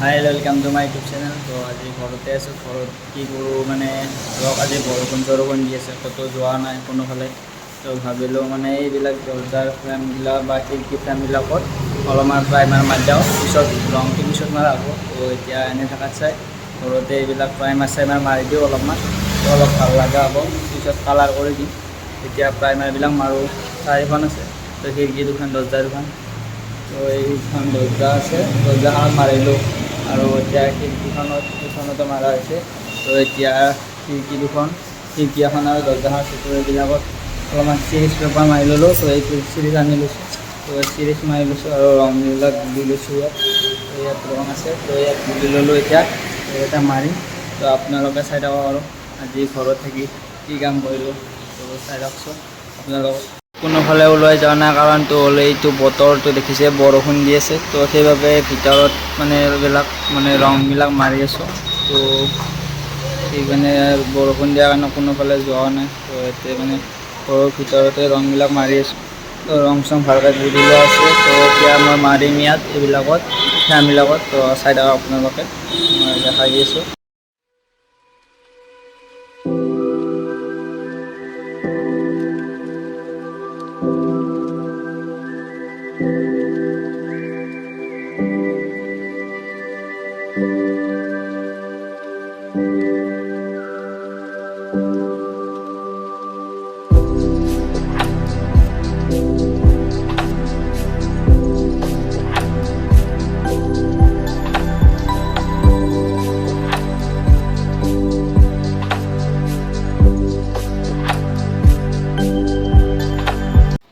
Hi welcome to my YouTube channel. তো আজি ঘৰতে আছোঁ। ঘৰত কি কৰোঁ মানে ধৰক আজি বৰষুণ দি আছে, ক'তো যোৱা নাই কোনোফালে। তো ভাবিলোঁ মানে এইবিলাক দৰজাৰ ফ্ৰেমবিলাক বা খিৰিকী ফ্ৰেমবিলাকত অলপমান প্ৰাইমাৰ মাৰি দিওঁ, পিছত ৰংটো পিছত মাৰা হ'ব। তো এতিয়া এনে থকাত চাই ঘৰতে এইবিলাক প্ৰাইমাৰ চাইমাৰ মাৰি দিওঁ অলপমান, তো অলপ ভাল লগা হ'ব। পিছত কালাৰ কৰি দিম। এতিয়া প্ৰাইমাৰবিলাক মাৰোঁ। 4খন আছে, তো খিৰিকী 2খন, দৰজা 2খন। তো এইখন দৰজা আছে, দৰজাখনত মাৰিলোঁ আৰু এতিয়া খিৰিকীখনতো মাৰা হৈছে। তো এতিয়া খিৰিকী 2খন, খিৰিকী এখন আৰু দৰজাখন চকুৰ এইবিলাকত অলপমান চিৰিজ পেপাৰ মাৰি ল'লোঁ। তো এইটো চিৰিজ আনি লৈছোঁ, তো চিৰিজ মাৰি লৈছোঁ আৰু ৰংবিলাক দি লৈছোঁ ইয়াত। তো ইয়াত ৰং আছে, তো ইয়াত গুলি ল'লোঁ। এতিয়া এটা মাৰিম, তো আপোনালোকে চাই থাকক আৰু আজি ঘৰত থাকি কি কাম কৰিলোঁ। তো চাই থাককচোন আপোনালোকক। কোনোফালে ওলাই যোৱা নাই, কাৰণটো হ'লে এইটো বতৰটো দেখিছে বৰষুণ দি আছে। তো সেইবাবে ভিতৰত মানে এইবিলাক মানে ৰংবিলাক মাৰি আছোঁ। তো সেইকাৰণে বৰষুণ দিয়াৰ কাৰণে কোনোফালে যোৱা নাই। তো এতিয়া মানে ঘৰৰ ভিতৰতে ৰংবিলাক মাৰি আছোঁ। তো ৰং চং ভালকৈ দি লোৱা আছে। তো এতিয়া মই মাৰিম ইয়াত এইবিলাকত ফ্ৰেমবিলাকত। তো চাই থাকক আপোনালোকে, মই দেখাই দি আছোঁ।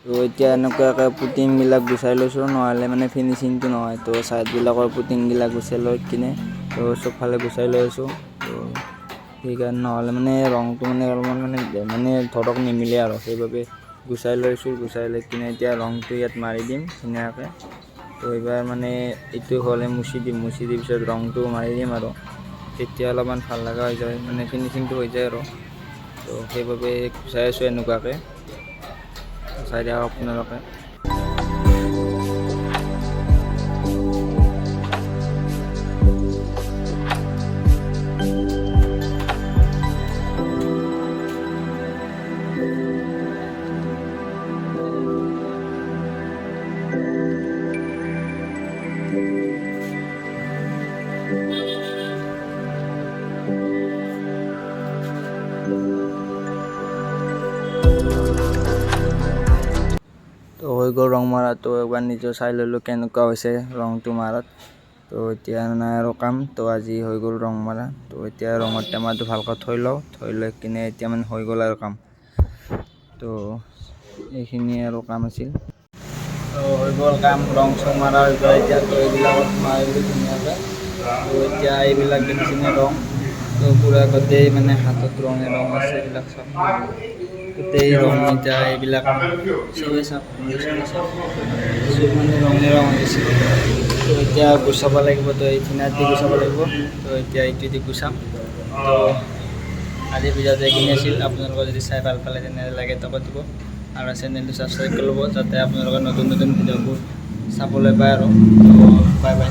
তো এতিয়া এনেকুৱাকৈ পুটিংবিলাক গুচাই লৈছোঁ, নহ'লে মানে ফিনিচিংটো নহয়। তো ছাইডবিলাকৰ পুটিংবিলাক গুচাই লৈ কিনে তো চবফালে গুচাই লৈ আছোঁ। তো সেইকাৰণে নহ'লে মানে ৰংটো মানে অলপমান মানে ধৰক নিমিলে আৰু, সেইবাবে গুচাই লৈছোঁ। গুচাই লৈ কিনে এতিয়া ৰংটো ইয়াত মাৰি দিম ধুনীয়াকৈ। তো এইবাৰ মানে এইটো হ'লে মুচি দিম, মুচি দি পিছত ৰংটো মাৰি দিম আৰু তেতিয়া অলপমান ভাল লগা হৈ যায়, মানে ফিনিচিংটো হৈ যায় আৰু। তো সেইবাবে গুচাই আছোঁ এনেকুৱাকৈ, চাই দিয়ক আপোনালোকে। তো হৈ গ'ল ৰং মৰাটো। এবাৰ নিজে চাই ল'লোঁ কেনেকুৱা হৈছে ৰংটো মাৰাত। তো এতিয়া নাই আৰু কাম। তো আজি হৈ গ'ল ৰং মাৰা। তো এতিয়া ৰঙৰ টেমাটো ভালকৈ থৈ লওঁ, থৈ লৈ কিনে এতিয়া মানে হৈ গ'ল আৰু কাম। তো এইখিনিয়ে আৰু কাম আছিল। তো হৈ গ'ল কাম, ৰং চং মাৰা হৈ গ'ল এতিয়া। তো এইবিলাকত মাৰিলোঁ ধুনীয়াকৈ। তো এতিয়া এইবিলাক দেখিছেনে ৰং, তো পূৰা গোটেই মানে হাতত ৰঙে ৰং আছে। এইবিলাক চাওক, গোটেই ৰং এতিয়া এইবিলাক চবেই চাওক, চব মানে ৰঙে ৰং হৈছে। তো এতিয়া গুচাব লাগিব, তো এই ফিনাইল দি গুচাব লাগিব। তো এতিয়া এইটো দি গুচাম। তো আজি ভিডিঅ'টো এইখিনি আছিল। আপোনালোকে যদি চাই ভাল পালে তেনেহ'লে লাইক এটা কৰি দিব আৰু চেনেলটো ছাবস্ক্ৰাইব কৰি ল'ব, যাতে আপোনালোকে নতুন নতুন ভিডিঅ'বোৰ চাবলৈ পায় আৰু। তো বাই বাই।